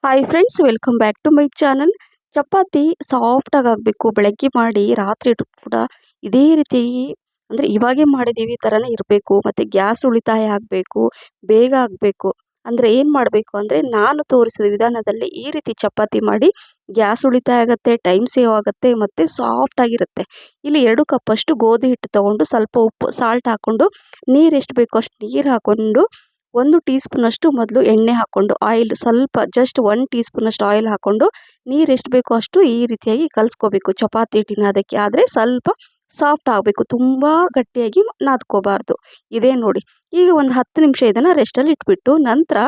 Hi friends, welcome back to my channel. ಚಪಾತಿ ಸಾಫ್ಟಾಗಿ ಆಗಬೇಕು. ಬೆಳಗ್ಗೆ ಮಾಡಿ ರಾತ್ರಿ ಇಟ್ಟು ಕೂಡ ಇದೇ ರೀತಿ ಅಂದರೆ ಇವಾಗೇ ಮಾಡಿದ್ದೀವಿ ಥರನೇ ಇರಬೇಕು. ಮತ್ತು ಗ್ಯಾಸ್ ಉಳಿತಾಯ ಆಗಬೇಕು, ಬೇಗ ಆಗಬೇಕು. ಅಂದರೆ ಏನು ಮಾಡಬೇಕು ಅಂದರೆ ನಾನು ತೋರಿಸಿದ ವಿಧಾನದಲ್ಲಿ ಈ ರೀತಿ ಚಪಾತಿ ಮಾಡಿ ಗ್ಯಾಸ್ ಉಳಿತಾಯ ಆಗುತ್ತೆ, ಟೈಮ್ ಸೇವ್ ಆಗುತ್ತೆ ಮತ್ತು ಸಾಫ್ಟಾಗಿರುತ್ತೆ. ಇಲ್ಲಿ 2 ಕಪ್ಪಷ್ಟು ಗೋಧಿ ಹಿಟ್ಟು ತೊಗೊಂಡು ಸ್ವಲ್ಪ ಉಪ್ಪು ಸಾಲ್ಟ್ ಹಾಕ್ಕೊಂಡು ನೀರು ಎಷ್ಟು ಬೇಕೋ ಅಷ್ಟು ನೀರು ಹಾಕ್ಕೊಂಡು 1 ಟೀ ಸ್ಪೂನಷ್ಟು ಮೊದಲು ಎಣ್ಣೆ ಹಾಕ್ಕೊಂಡು ಆಯಿಲ್ ಸ್ವಲ್ಪ ಜಸ್ಟ್ 1 ಟೀ ಸ್ಪೂನಷ್ಟು ಆಯಿಲ್ ಹಾಕ್ಕೊಂಡು ನೀರು ಎಷ್ಟು ಬೇಕೋ ಅಷ್ಟು ಈ ರೀತಿಯಾಗಿ ಕಲಿಸ್ಕೋಬೇಕು. ಚಪಾತಿ ಹಿಟ್ಟಿನ ಅದಕ್ಕೆ ಆದರೆ ಸ್ವಲ್ಪ ಸಾಫ್ಟ್ ಆಗಬೇಕು, ತುಂಬ ಗಟ್ಟಿಯಾಗಿ ನಾದ್ಕೋಬಾರ್ದು. ಇದೇ ನೋಡಿ. ಈಗ ಒಂದು 10 ನಿಮಿಷ ಇದನ್ನು ರೆಸ್ಟಲ್ಲಿ ಇಟ್ಬಿಟ್ಟು ನಂತರ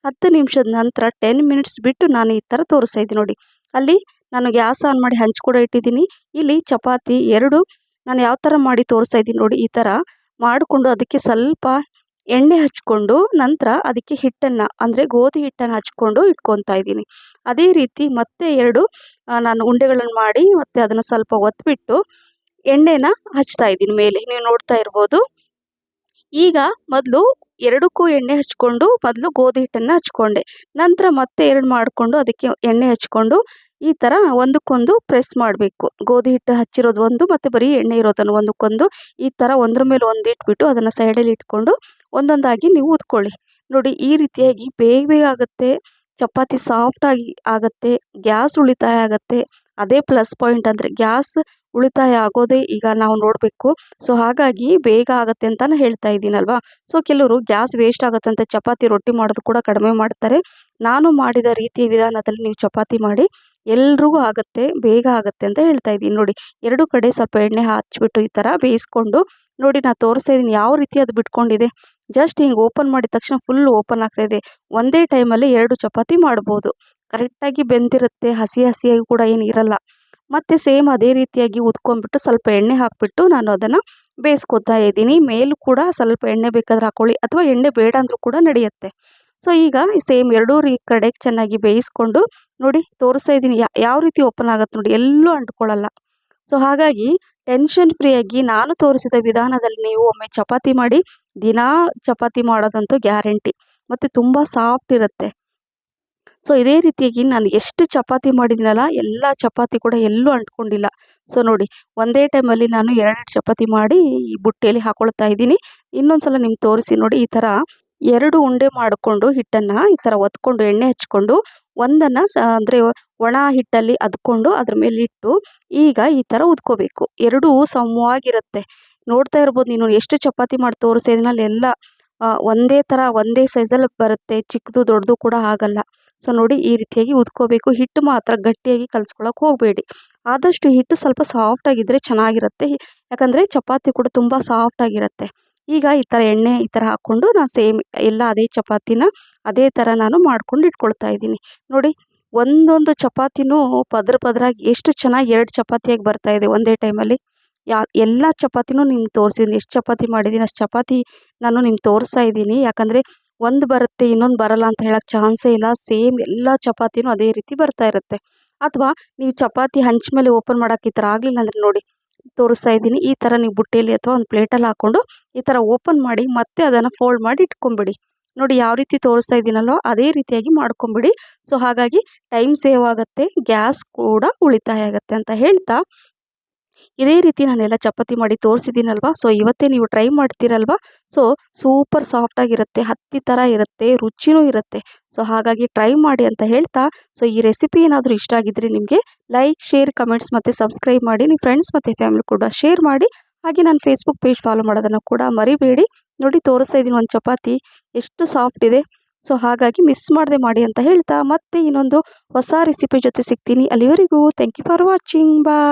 10 ನಿಮಿಷದ ನಂತರ 10 ಮಿನಿಟ್ಸ್ ಬಿಟ್ಟು ನಾನು ಈ ಥರ ತೋರಿಸ್ತಾ ಇದ್ದೀನಿ ನೋಡಿ. ಅಲ್ಲಿ ನಾನು ಗ್ಯಾಸ್ ಆನ್ ಮಾಡಿ ಹಂಚು ಕೂಡ ಇಟ್ಟಿದ್ದೀನಿ. ಇಲ್ಲಿ ಚಪಾತಿ 2 ನಾನು ಯಾವ ಥರ ಮಾಡಿ ತೋರಿಸ್ತಾ ಇದ್ದೀನಿ ನೋಡಿ. ಈ ಥರ ಮಾಡಿಕೊಂಡು ಅದಕ್ಕೆ ಸ್ವಲ್ಪ ಎಣ್ಣೆ ಹಚ್ಕೊಂಡು ನಂತರ ಅದಕ್ಕೆ ಹಿಟ್ಟನ್ನು ಅಂದರೆ ಗೋಧಿ ಹಿಟ್ಟನ್ನು ಹಚ್ಕೊಂಡು ಇಟ್ಕೊತಾ ಇದ್ದೀನಿ. ಅದೇ ರೀತಿ ಮತ್ತೆ 2 ನಾನು ಉಂಡೆಗಳನ್ನು ಮಾಡಿ ಮತ್ತೆ ಅದನ್ನು ಸ್ವಲ್ಪ ಒತ್ತಿಬಿಟ್ಟು ಎಣ್ಣೆನ ಹಚ್ತಾ ಇದ್ದೀನಿ ಮೇಲೆ, ನೀವು ನೋಡ್ತಾ ಇರ್ಬೋದು. ಈಗ ಮೊದಲು 2ಕ್ಕೂ ಎಣ್ಣೆ ಹಚ್ಕೊಂಡು ಮೊದಲು ಗೋಧಿ ಹಿಟ್ಟನ್ನು ಹಚ್ಕೊಂಡೆ, ನಂತರ ಮತ್ತೆ 2 ಮಾಡಿಕೊಂಡು ಅದಕ್ಕೆ ಎಣ್ಣೆ ಹಚ್ಕೊಂಡು ಈ ಥರ ಒಂದಕ್ಕೊಂದು ಪ್ರೆಸ್ ಮಾಡಬೇಕು. ಗೋಧಿ ಹಿಟ್ಟು ಹಚ್ಚಿರೋದು ಒಂದು ಮತ್ತು ಬರೀ ಎಣ್ಣೆ ಇರೋದನ್ನು ಒಂದಕ್ಕೊಂದು ಈ ಥರ ಒಂದ್ರ ಮೇಲೆ ಒಂದು ಇಟ್ಬಿಟ್ಟು ಅದನ್ನು ಸೈಡಲ್ಲಿ ಇಟ್ಕೊಂಡು ಒಂದೊಂದಾಗಿ ನೀವು ಉದ್ಕೊಳ್ಳಿ. ನೋಡಿ, ಈ ರೀತಿಯಾಗಿ ಬೇಗ ಬೇಗ ಆಗುತ್ತೆ, ಚಪಾತಿ ಸಾಫ್ಟಾಗಿ ಆಗುತ್ತೆ, ಗ್ಯಾಸ್ ಉಳಿತಾಯ ಆಗುತ್ತೆ. ಅದೇ ಪ್ಲಸ್ ಪಾಯಿಂಟ್ ಅಂದರೆ ಗ್ಯಾಸ್ ಉಳಿತಾಯ ಆಗೋದೇ ಈಗ ನಾವು ನೋಡಬೇಕು. ಸೊ ಹಾಗಾಗಿ ಬೇಗ ಆಗುತ್ತೆ ಅಂತಲೇ ಹೇಳ್ತಾ ಇದ್ದೀನಲ್ವಾ. ಸೊ ಕೆಲವರು ಗ್ಯಾಸ್ ವೇಸ್ಟ್ ಆಗುತ್ತೆ ಅಂತ ಚಪಾತಿ ರೊಟ್ಟಿ ಮಾಡೋದು ಕೂಡ ಕಡಿಮೆ ಮಾಡ್ತಾರೆ. ನಾನು ಮಾಡಿದ ರೀತಿಯ ವಿಧಾನದಲ್ಲಿ ನೀವು ಚಪಾತಿ ಮಾಡಿ ಎಲ್ರಿಗೂ ಆಗುತ್ತೆ, ಬೇಗ ಆಗುತ್ತೆ ಅಂತ ಹೇಳ್ತಾ ಇದ್ದೀನಿ. ನೋಡಿ, 2 ಕಡೆ ಸ್ವಲ್ಪ ಎಣ್ಣೆ ಹಚ್ಬಿಟ್ಟು ಈ ಥರ ಬೇಯಿಸ್ಕೊಂಡು ನೋಡಿ ನಾನು ತೋರಿಸ್ತಾ ಇದ್ದೀನಿ ಯಾವ ರೀತಿ ಅದು ಬಿಟ್ಕೊಂಡಿದೆ. ಜಸ್ಟ್ ಹಿಂಗೆ ಓಪನ್ ಮಾಡಿದ ತಕ್ಷಣ ಫುಲ್ ಓಪನ್ ಆಗ್ತಾಯಿದೆ. ಒಂದೇ ಟೈಮಲ್ಲಿ 2 ಚಪಾತಿ ಮಾಡ್ಬೋದು. ಕರೆಕ್ಟಾಗಿ ಬೆಂದಿರುತ್ತೆ, ಹಸಿ ಹಸಿಯಾಗಿ ಕೂಡ ಏನು ಇರಲ್ಲ. ಮತ್ತು ಸೇಮ್ ಅದೇ ರೀತಿಯಾಗಿ ಉದ್ಕೊಂಡ್ಬಿಟ್ಟು ಸ್ವಲ್ಪ ಎಣ್ಣೆ ಹಾಕಿಬಿಟ್ಟು ನಾನು ಅದನ್ನು ಬೇಯಿಸ್ಕೊತಾ ಇದ್ದೀನಿ. ಮೇಲೂ ಕೂಡ ಸ್ವಲ್ಪ ಎಣ್ಣೆ ಬೇಕಾದ್ರೆ ಹಾಕ್ಕೊಳ್ಳಿ ಅಥವಾ ಎಣ್ಣೆ ಬೇಡ ಅಂದರೂ ಕೂಡ ನಡೆಯುತ್ತೆ. ಸೊ ಈಗ ಸೇಮ್ 2 ಕಡೆ ಚೆನ್ನಾಗಿ ಬೇಯಿಸ್ಕೊಂಡು ನೋಡಿ ತೋರಿಸ್ತಾ ಇದ್ದೀನಿ ಯಾವ ರೀತಿ ಓಪನ್ ಆಗುತ್ತೆ ನೋಡಿ, ಎಲ್ಲೂ ಅಂಟ್ಕೊಳ್ಳಲ್ಲ. ಸೊ ಹಾಗಾಗಿ ಟೆನ್ಷನ್ ಫ್ರೀಯಾಗಿ ನಾನು ತೋರಿಸಿದ ವಿಧಾನದಲ್ಲಿ ನೀವು ಒಮ್ಮೆ ಚಪಾತಿ ಮಾಡಿ, ದಿನಾ ಚಪಾತಿ ಮಾಡೋದಂತೂ ಗ್ಯಾರಂಟಿ ಮತ್ತು ತುಂಬ ಸಾಫ್ಟ್ ಇರುತ್ತೆ. ಸೊ ಇದೇ ರೀತಿಯಾಗಿ ನಾನು ಎಷ್ಟು ಚಪಾತಿ ಮಾಡಿದ್ದೀನಲ್ಲ ಎಲ್ಲ ಚಪಾತಿ ಕೂಡ ಎಲ್ಲೂ ಅಂಟ್ಕೊಂಡಿಲ್ಲ. ಸೊ ನೋಡಿ, ಒಂದೇ ಟೈಮಲ್ಲಿ ನಾನು 2 ಚಪಾತಿ ಮಾಡಿ ಈ ಬುಟ್ಟಿಯಲ್ಲಿ ಹಾಕ್ಕೊಳ್ತಾ ಇದ್ದೀನಿ. ಇನ್ನೊಂದು ಸಲ ನಿಮ್ಗೆ ತೋರಿಸಿ ನೋಡಿ. ಈ ಥರ 2 ಉಂಡೆ ಮಾಡಿಕೊಂಡು ಹಿಟ್ಟನ್ನು ಈ ಥರ ಒತ್ಕೊಂಡು ಎಣ್ಣೆ ಹಚ್ಕೊಂಡು ಒಂದನ್ನು ಅಂದರೆ ಒಣ ಹಿಟ್ಟಲ್ಲಿ ಅದ್ಕೊಂಡು ಅದ್ರ ಮೇಲೆ ಇಟ್ಟು ಈಗ ಈ ಥರ ಉದ್ಕೋಬೇಕು. 2 ಸಮವಾಗಿರುತ್ತೆ. ನೋಡ್ತಾ ಇರ್ಬೋದು ನೀನು ಎಷ್ಟು ಚಪಾತಿ ಮಾಡಿ ತೋರಿಸಿದ್ನಲ್ಲಿ ಎಲ್ಲ ಒಂದೇ ಥರ ಒಂದೇ ಸೈಜಲ್ಲಿ ಬರುತ್ತೆ, ಚಿಕ್ಕದು ದೊಡ್ಡದು ಕೂಡ ಆಗಲ್ಲ. ಸೊ ನೋಡಿ, ಈ ರೀತಿಯಾಗಿ ಉದ್ಕೋಬೇಕು. ಹಿಟ್ಟು ಮಾತ್ರ ಗಟ್ಟಿಯಾಗಿ ಕಲಿಸ್ಕೊಳ್ಳೋಕೆ ಹೋಗಬೇಡಿ. ಆದಷ್ಟು ಹಿಟ್ಟು ಸ್ವಲ್ಪ ಸಾಫ್ಟಾಗಿದ್ದರೆ ಚೆನ್ನಾಗಿರುತ್ತೆ, ಯಾಕಂದರೆ ಚಪಾತಿ ಕೂಡ ತುಂಬ ಸಾಫ್ಟಾಗಿರುತ್ತೆ. ಈಗ ಈ ಥರ ಎಣ್ಣೆ ಈ ಥರ ಹಾಕ್ಕೊಂಡು ನಾನು ಸೇಮ್ ಎಲ್ಲ ಅದೇ ಚಪಾತಿನ ಅದೇ ಥರ ನಾನು ಮಾಡ್ಕೊಂಡು ಇಟ್ಕೊಳ್ತಾ ಇದ್ದೀನಿ. ನೋಡಿ, ಒಂದೊಂದು ಚಪಾತಿನೂ ಪದರಾಗಿ ಎಷ್ಟು ಚೆನ್ನಾಗಿ 2 ಚಪಾತಿಯಾಗಿ ಬರ್ತಾಯಿದೆ ಒಂದೇ ಟೈಮಲ್ಲಿ. ಎಲ್ಲ ಚಪಾತಿನೂ ನಿಮ್ಗೆ ತೋರಿಸಿದ್ದೀನಿ. ಎಷ್ಟು ಚಪಾತಿ ಮಾಡಿದ್ದೀನಿ ಅಷ್ಟು ಚಪಾತಿ ನಾನು ನಿಮ್ಗೆ ತೋರಿಸ್ತಾ ಇದ್ದೀನಿ. ಯಾಕಂದರೆ ಒಂದು ಬರುತ್ತೆ ಇನ್ನೊಂದು ಬರಲ್ಲ ಅಂತ ಹೇಳೋಕ್ಕೆ ಚಾನ್ಸೇ ಇಲ್ಲ. ಸೇಮ್ ಎಲ್ಲ ಚಪಾತಿನೂ ಅದೇ ರೀತಿ ಬರ್ತಾ ಇರುತ್ತೆ. ಅಥವಾ ನೀವು ಚಪಾತಿ ಹಂಚ್ ಮೇಲೆ ಓಪನ್ ಮಾಡೋಕ್ಕೆ ಈ ಥರ ಆಗಲಿಲ್ಲ ಅಂದರೆ ನೋಡಿ ತೋರಿಸ್ತಾ ಇದ್ದೀನಿ. ಈ ಥರ ನೀವು ಬುಟ್ಟಿಯಲ್ಲಿ ಅಥವಾ ಒಂದು ಪ್ಲೇಟಲ್ಲಿ ಹಾಕ್ಕೊಂಡು ಈ ಥರ ಓಪನ್ ಮಾಡಿ ಮತ್ತೆ ಅದನ್ನು ಫೋಲ್ಡ್ ಮಾಡಿ ಇಟ್ಕೊಂಬಿಡಿ. ನೋಡಿ ಯಾವ ರೀತಿ ತೋರಿಸ್ತಾ ಇದ್ದೀನಲ್ವ ಅದೇ ರೀತಿಯಾಗಿ ಮಾಡ್ಕೊಂಬಿಡಿ. ಸೊ ಹಾಗಾಗಿ ಟೈಮ್ ಸೇವ್ ಆಗುತ್ತೆ, ಗ್ಯಾಸ್ ಕೂಡ ಉಳಿತಾಯ ಆಗುತ್ತೆ ಅಂತ ಹೇಳ್ತಾ ಇದೇ ರೀತಿ ನಾನೆಲ್ಲ ಚಪಾತಿ ಮಾಡಿ ತೋರಿಸಿದ್ದೀನಲ್ವ. ಸೊ ಇವತ್ತೇ ನೀವು ಟ್ರೈ ಮಾಡ್ತೀರಲ್ವ. ಸೊ ಸೂಪರ್ ಸಾಫ್ಟಾಗಿರುತ್ತೆ, ಹತ್ತಿ ಥರ ಇರುತ್ತೆ, ರುಚಿನೂ ಇರುತ್ತೆ. ಸೊ ಹಾಗಾಗಿ ಟ್ರೈ ಮಾಡಿ ಅಂತ ಹೇಳ್ತಾ, ಸೊ ಈ ರೆಸಿಪಿ ಏನಾದರೂ ಇಷ್ಟ ಆಗಿದ್ದರೆ ನಿಮಗೆ ಲೈಕ್, ಶೇರ್, ಕಮೆಂಟ್ಸ್ ಮತ್ತು ಸಬ್ಸ್ಕ್ರೈಬ್ ಮಾಡಿ. ನಿಮ್ಮ ಫ್ರೆಂಡ್ಸ್ ಮತ್ತು ಫ್ಯಾಮಿಲಿ ಕೂಡ ಶೇರ್ ಮಾಡಿ. ಹಾಗೆ ನನ್ನ ಫೇಸ್ಬುಕ್ ಪೇಜ್ ಫಾಲೋ ಮಾಡೋದನ್ನು ಕೂಡ ಮರಿಬೇಡಿ. ನೋಡಿ ತೋರಿಸ್ತಾ ಇದ್ದೀನಿ ಒಂದು ಚಪಾತಿ ಎಷ್ಟು ಸಾಫ್ಟ್ ಇದೆ. ಸೊ ಹಾಗಾಗಿ ಮಿಸ್ ಮಾಡದೆ ಮಾಡಿ ಅಂತ ಹೇಳ್ತಾ ಮತ್ತೆ ಇನ್ನೊಂದು ಹೊಸ ರೆಸಿಪಿ ಜೊತೆ ಸಿಗ್ತೀನಿ. ಅಲ್ಲಿವರೆಗೂ thank you for watching. Bye.